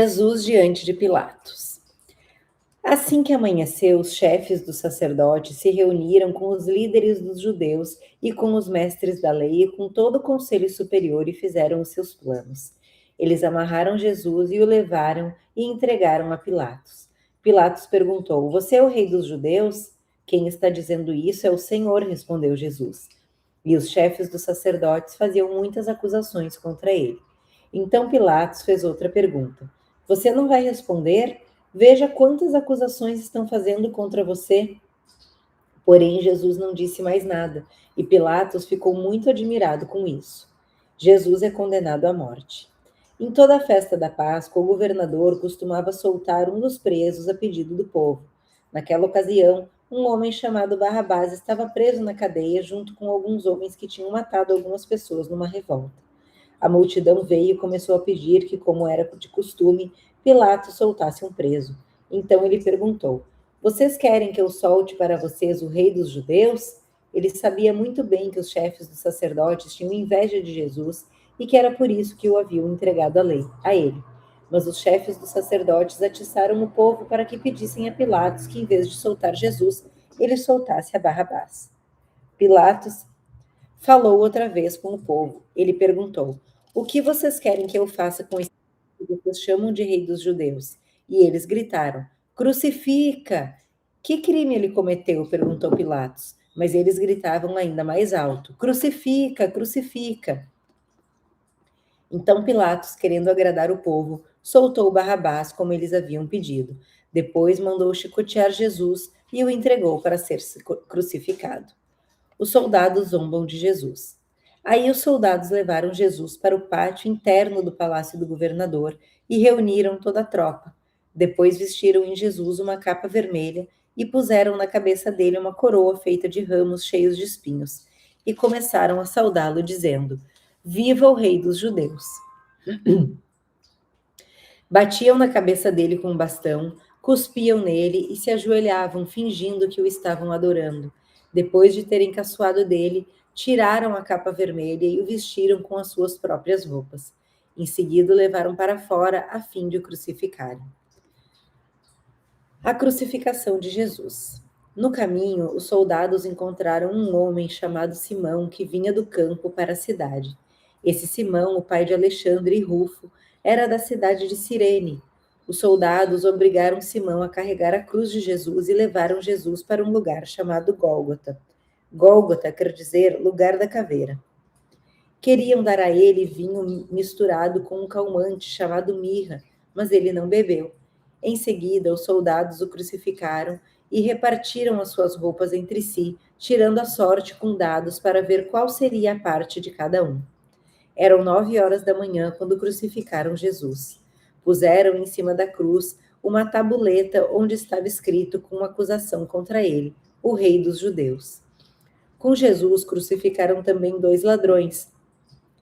Jesus diante de Pilatos. Assim que amanheceu, os chefes dos sacerdotes se reuniram com os líderes dos judeus e com os mestres da lei e com todo o conselho superior e fizeram os seus planos. Eles amarraram Jesus e o levaram e entregaram a Pilatos. Pilatos perguntou: Você é o rei dos judeus? Quem está dizendo isso é o Senhor, respondeu Jesus. E os chefes dos sacerdotes faziam muitas acusações contra ele. Então Pilatos fez outra pergunta: Você não vai responder? Veja quantas acusações estão fazendo contra você. Porém, Jesus não disse mais nada, e Pilatos ficou muito admirado com isso. Jesus é condenado à morte. Em toda a festa da Páscoa, o governador costumava soltar um dos presos a pedido do povo. Naquela ocasião, um homem chamado Barrabás estava preso na cadeia junto com alguns homens que tinham matado algumas pessoas numa revolta. A multidão veio e começou a pedir que, como era de costume, Pilatos soltasse um preso. Então ele perguntou: Vocês querem que eu solte para vocês o rei dos judeus? Ele sabia muito bem que os chefes dos sacerdotes tinham inveja de Jesus e que era por isso que o haviam entregado a ele. Mas os chefes dos sacerdotes atiçaram o povo para que pedissem a Pilatos que, em vez de soltar Jesus, ele soltasse a Barrabás. Pilatos falou outra vez com o povo. Ele perguntou: O que vocês querem que eu faça com esse que vocês chamam de rei dos judeus? E eles gritaram: Crucifica! Que crime ele cometeu? Perguntou Pilatos. Mas eles gritavam ainda mais alto: Crucifica! Crucifica! Então Pilatos, querendo agradar o povo, soltou Barrabás como eles haviam pedido. Depois mandou chicotear Jesus e o entregou para ser crucificado. Os soldados zombam de Jesus. Aí os soldados levaram Jesus para o pátio interno do palácio do governador e reuniram toda a tropa. Depois vestiram em Jesus uma capa vermelha e puseram na cabeça dele uma coroa feita de ramos cheios de espinhos. E começaram a saudá-lo, dizendo: Viva o rei dos judeus! Batiam na cabeça dele com um bastão, cuspiam nele e se ajoelhavam, fingindo que o estavam adorando. Depois de terem caçoado dele, tiraram a capa vermelha e o vestiram com as suas próprias roupas. Em seguida, o levaram para fora a fim de o crucificarem. A crucificação de Jesus. No caminho, os soldados encontraram um homem chamado Simão que vinha do campo para a cidade. Esse Simão, o pai de Alexandre e Rufo, era da cidade de Cirene. Os soldados obrigaram Simão a carregar a cruz de Jesus e levaram Jesus para um lugar chamado Gólgota. Gólgota quer dizer lugar da caveira. Queriam dar a ele vinho misturado com um calmante chamado mirra, mas ele não bebeu. Em seguida, os soldados o crucificaram e repartiram as suas roupas entre si, tirando a sorte com dados para ver qual seria a parte de cada um. Eram 9 horas da manhã quando crucificaram Jesus. Puseram em cima da cruz uma tabuleta onde estava escrito com uma acusação contra ele, o rei dos judeus. Com Jesus crucificaram também 2 ladrões,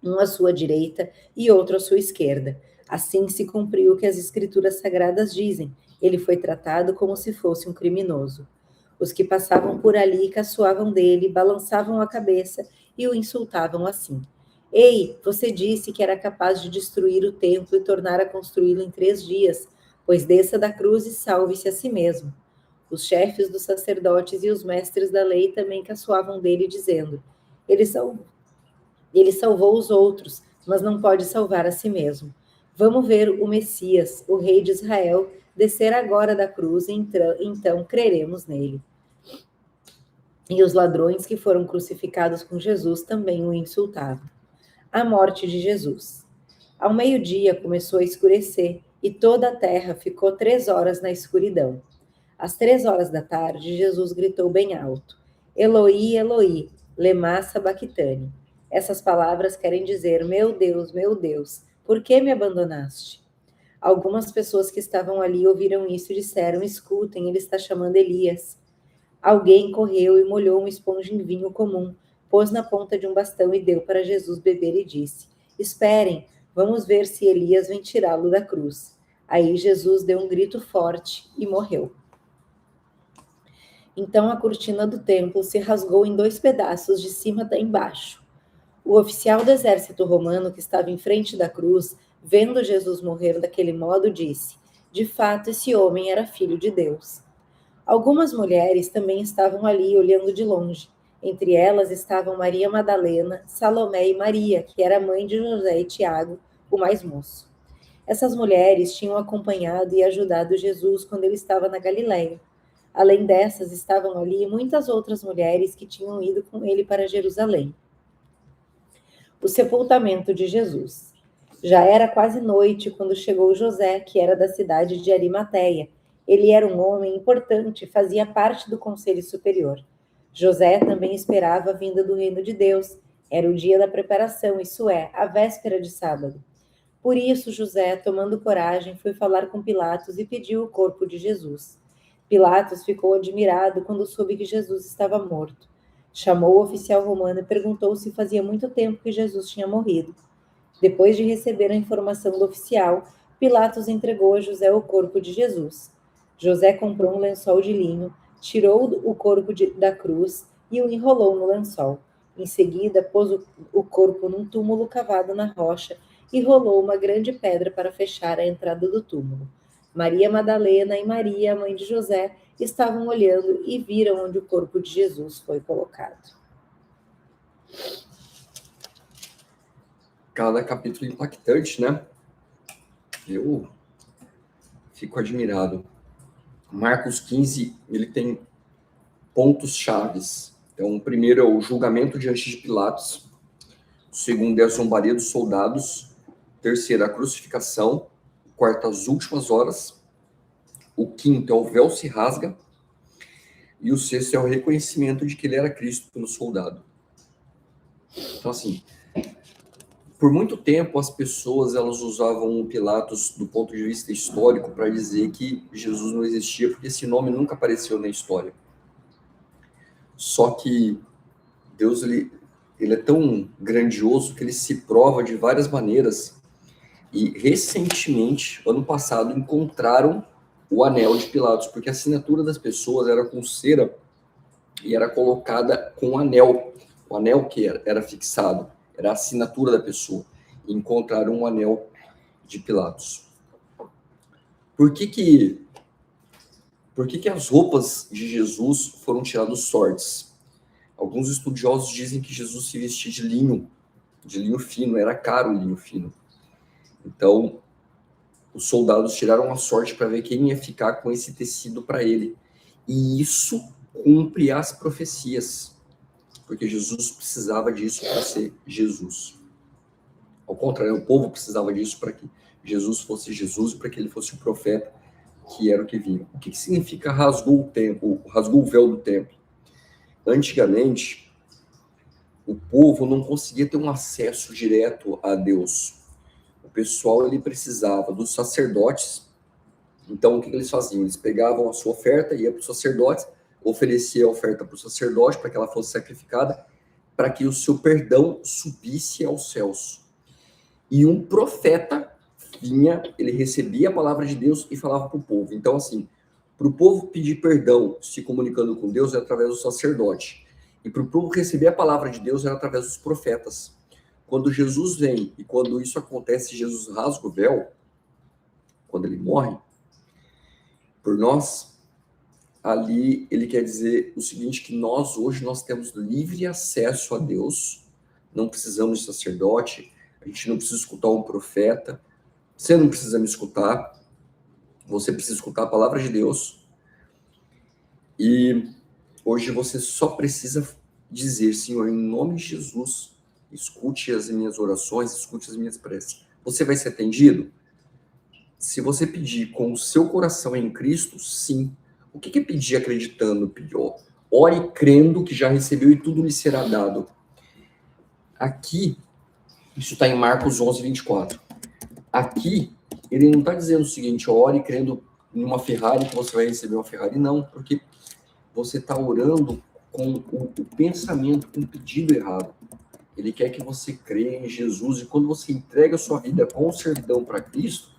um à sua direita e outro à sua esquerda. Assim se cumpriu o que as escrituras sagradas dizem. Ele foi tratado como se fosse um criminoso. Os que passavam por ali caçoavam dele, balançavam a cabeça e o insultavam assim: Ei, você disse que era capaz de destruir o templo e tornar a construí-lo em 3 dias, pois desça da cruz e salve-se a si mesmo. Os chefes dos sacerdotes e os mestres da lei também caçoavam dele, dizendo: Ele salvou os outros, mas não pode salvar a si mesmo. Vamos ver o Messias, o rei de Israel, descer agora da cruz e então creremos nele. E os ladrões que foram crucificados com Jesus também o insultavam. A morte de Jesus. Ao meio-dia começou a escurecer e toda a terra ficou 3 horas na escuridão. Às 3 horas da tarde, Jesus gritou bem alto: Eloi, Eloi, lema sabachthani. Essas palavras querem dizer: meu Deus, por que me abandonaste? Algumas pessoas que estavam ali ouviram isso e disseram: escutem, ele está chamando Elias. Alguém correu e molhou uma esponja em vinho comum, pôs na ponta de um bastão e deu para Jesus beber e disse: Esperem, vamos ver se Elias vem tirá-lo da cruz. Aí Jesus deu um grito forte e morreu. Então a cortina do templo se rasgou em 2 pedaços, de cima até embaixo. O oficial do exército romano que estava em frente da cruz vendo Jesus morrer daquele modo, disse: de fato, esse homem era filho de Deus. Algumas mulheres também estavam ali, olhando de longe. Entre elas estavam Maria Madalena, Salomé e Maria, que era mãe de José e Tiago, o mais moço. Essas mulheres tinham acompanhado e ajudado Jesus quando ele estava na Galiléia. Além dessas, estavam ali muitas outras mulheres que tinham ido com ele para Jerusalém. O sepultamento de Jesus. Já era quase noite quando chegou José, que era da cidade de Arimateia. Ele era um homem importante, fazia parte do conselho superior. José também esperava a vinda do reino de Deus. Era o dia da preparação, isso é, a véspera de sábado. Por isso, José, tomando coragem, foi falar com Pilatos e pediu o corpo de Jesus. Pilatos ficou admirado quando soube que Jesus estava morto. Chamou o oficial romano e perguntou se fazia muito tempo que Jesus tinha morrido. Depois de receber a informação do oficial, Pilatos entregou a José o corpo de Jesus. José comprou um lençol de linho, tirou o corpo da cruz e o enrolou no lençol. Em seguida, pôs o corpo num túmulo cavado na rocha e rolou uma grande pedra para fechar a entrada do túmulo. Maria Madalena e Maria, a mãe de José, estavam olhando e viram onde o corpo de Jesus foi colocado. Cada capítulo impactante, né? Eu fico admirado. Marcos 15, ele tem pontos chaves. Então, o primeiro é o julgamento diante de Pilatos. O segundo é a zombaria dos soldados. O terceiro, a crucificação. O quarto, as últimas horas. O quinto é o véu se rasga. E o sexto é o reconhecimento de que ele era Cristo pelo soldado. Então, assim, por muito tempo as pessoas elas usavam o Pilatos do ponto de vista histórico para dizer que Jesus não existia, porque esse nome nunca apareceu na história. Só que Deus ele é tão grandioso que ele se prova de várias maneiras. E recentemente, ano passado, encontraram o anel de Pilatos, porque a assinatura das pessoas era com cera e era colocada com o anel que era fixado, era a assinatura da pessoa. E encontraram um anel de Pilatos. Por que as roupas de Jesus foram tiradas sortes? Alguns estudiosos dizem que Jesus se vestia de linho fino, era caro o linho fino. Então, os soldados tiraram a sorte para ver quem ia ficar com esse tecido para ele. E isso cumpre as profecias, porque Jesus precisava disso para ser Jesus. Ao contrário, o povo precisava disso para que Jesus fosse Jesus, para que ele fosse o profeta, que era o que vinha. O que significa rasgou o véu do templo? Antigamente, o povo não conseguia ter um acesso direto a Deus. O pessoal ele precisava dos sacerdotes. Então, o que eles faziam? Eles pegavam a sua oferta, ia para os sacerdotes, oferecia a oferta para o sacerdote para que ela fosse sacrificada, para que o seu perdão subisse aos céus. E um profeta vinha, ele recebia a palavra de Deus e falava para o povo. Então, assim, para o povo pedir perdão se comunicando com Deus é através do sacerdote. E para o povo receber a palavra de Deus é através dos profetas. Quando Jesus vem e quando isso acontece, Jesus rasga o véu, quando ele morre, por nós, ali ele quer dizer o seguinte, que hoje nós temos livre acesso a Deus, não precisamos de sacerdote, a gente não precisa escutar um profeta, você não precisa me escutar, você precisa escutar a palavra de Deus, e hoje você só precisa dizer, Senhor, em nome de Jesus, escute as minhas orações, escute as minhas preces. Você vai ser atendido? Se você pedir com o seu coração em Cristo, sim. O que é pedir acreditando? Ore crendo que já recebeu e tudo lhe será dado. Aqui, isso está em Marcos 11, 24. Aqui, ele não está dizendo o seguinte, ore crendo em uma Ferrari que você vai receber uma Ferrari. Não, porque você está orando com o pensamento, com o pedido errado. Ele quer que você creia em Jesus, e quando você entrega a sua vida com servidão para Cristo,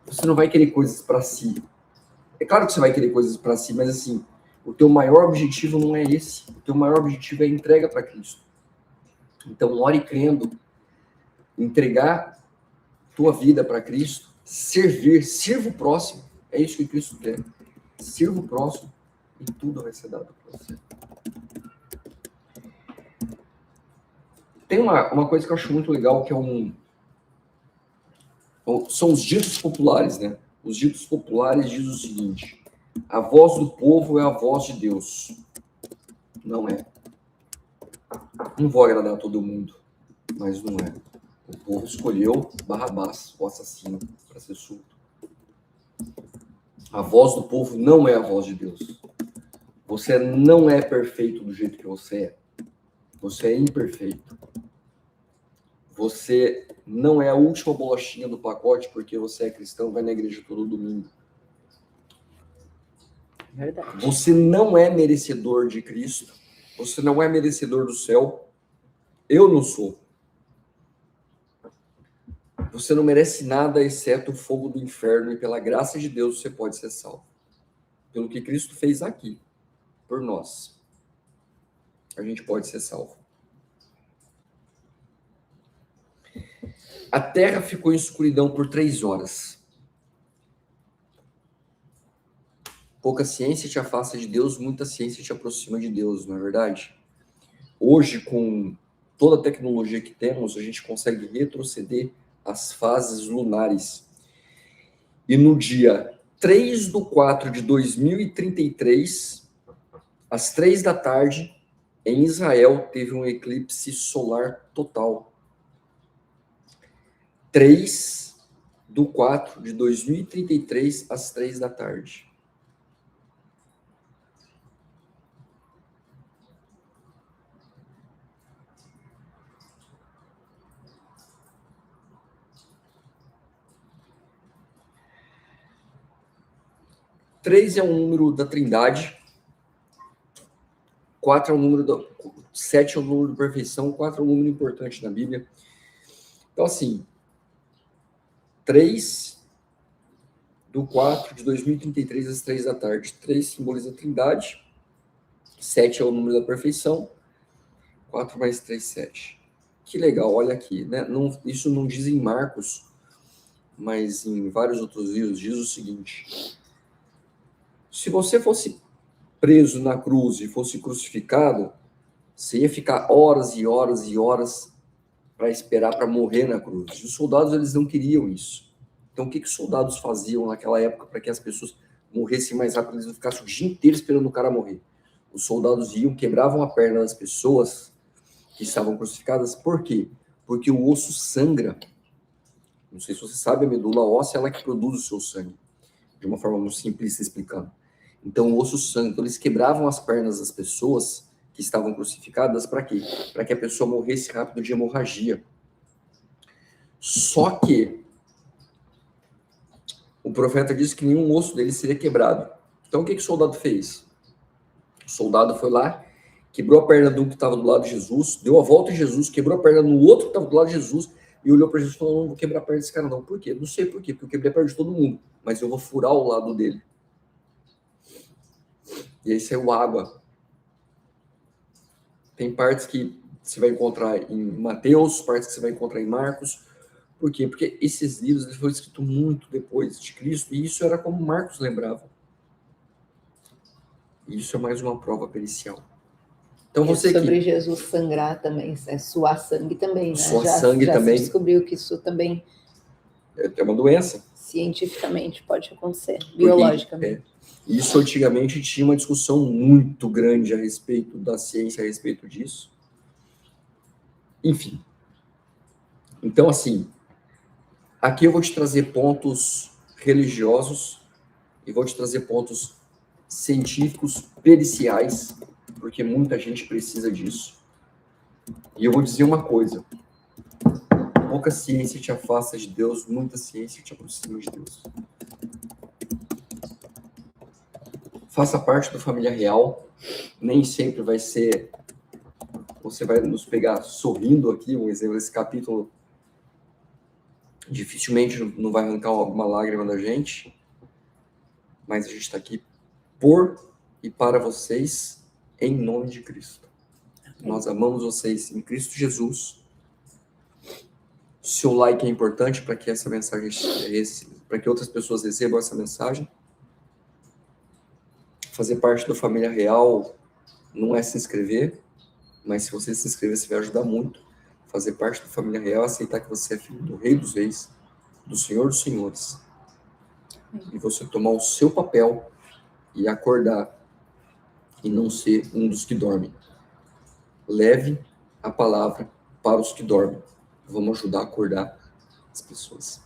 você não vai querer coisas para si. É claro que você vai querer coisas para si, mas assim, o teu maior objetivo não é esse. O teu maior objetivo é a entrega para Cristo. Então, ore crendo. Entregar tua vida para Cristo, sirva o próximo. É isso que Cristo quer. Sirva o próximo e tudo vai ser dado para você. Tem uma coisa que eu acho muito legal, que são os ditos populares, né? Os ditos populares dizem o seguinte: a voz do povo é a voz de Deus. Não é. Não vou agradar a todo mundo, mas não é. O povo escolheu Barrabás, o assassino, para ser solto. A voz do povo não é a voz de Deus. Você não é perfeito do jeito que você é. Você é imperfeito. Você não é a última bolachinha do pacote porque você é cristão, vai na igreja todo domingo. Verdade. Você não é merecedor de Cristo. Você não é merecedor do céu. Eu não sou. Você não merece nada exceto o fogo do inferno e pela graça de Deus você pode ser salvo. Pelo que Cristo fez aqui, por nós. A gente pode ser salvo. A terra ficou em escuridão por 3 horas. Pouca ciência te afasta de Deus, muita ciência te aproxima de Deus, não é verdade? Hoje, com toda a tecnologia que temos, a gente consegue retroceder as fases lunares. E no dia 3/4/2033, às 3 da tarde, em Israel, teve um eclipse solar total. 3/4/2033, às 3 da tarde. Três é um número da Trindade, 4 é um número da 7 é um número de perfeição, 4 é um número importante na Bíblia. Então, assim, 3/4/2033, às 3 da tarde. 3 simboliza a Trindade, 7 é o número da perfeição, 4 mais 3, 7. Que legal, olha aqui, né? Não, isso não diz em Marcos, mas em vários outros livros diz o seguinte: se você fosse preso na cruz e fosse crucificado, você ia ficar horas e horas e horas para esperar para morrer na cruz. E os soldados, eles não queriam isso. Então, o que os soldados faziam naquela época para que as pessoas morressem mais rápido? Eles não ficassem o dia inteiro esperando o cara morrer. Os soldados iam, quebravam a perna das pessoas que estavam crucificadas. Por quê? Porque o osso sangra. Não sei se você sabe, a medula óssea é ela que produz o seu sangue. De uma forma muito simples explicando. Então, o osso sangra. Então, eles quebravam as pernas das pessoas que estavam crucificadas para quê? Para que a pessoa morresse rápido de hemorragia. Só que o profeta disse que nenhum osso dele seria quebrado. Então, o que o soldado fez? O soldado foi lá, quebrou a perna de um que estava do lado de Jesus, deu a volta em Jesus, quebrou a perna no outro que estava do lado de Jesus e olhou para Jesus e falou: não vou quebrar a perna desse cara não. Por quê? Não sei por quê, porque eu quebrei a perna de todo mundo, mas eu vou furar o lado dele. E aí saiu água. Tem partes que você vai encontrar em Mateus, partes que você vai encontrar em Marcos. Por quê? Porque esses livros foram escritos muito depois de Cristo, e isso era como Marcos lembrava. E isso é mais uma prova pericial. Então você sobre que... Jesus sangrar também, suar sangue também, né? Suar sangue já também. se descobriu que isso também é uma doença. Cientificamente pode acontecer, biologicamente. Isso antigamente tinha uma discussão muito grande a respeito da ciência, a respeito disso. Enfim. Então, assim, aqui eu vou te trazer pontos religiosos e vou te trazer pontos científicos, periciais, porque muita gente precisa disso. E eu vou dizer uma coisa: pouca ciência te afasta de Deus, muita ciência te aproxima de Deus. Faça parte da família real. Nem sempre vai ser... Você vai nos pegar sorrindo aqui, um exemplo, esse capítulo dificilmente não vai arrancar alguma lágrima da gente, mas a gente está aqui por e para vocês, em nome de Cristo. Nós amamos vocês em Cristo Jesus. Seu like é importante para que essa mensagem, para que outras pessoas recebam essa mensagem. Fazer parte da família real não é se inscrever, mas se você se inscrever, você vai ajudar muito. Fazer parte da família real é aceitar que você é filho do Rei dos Reis, do Senhor dos Senhores. E você tomar o seu papel e acordar e não ser um dos que dormem. Leve a palavra para os que dormem. Vamos ajudar a acordar as pessoas.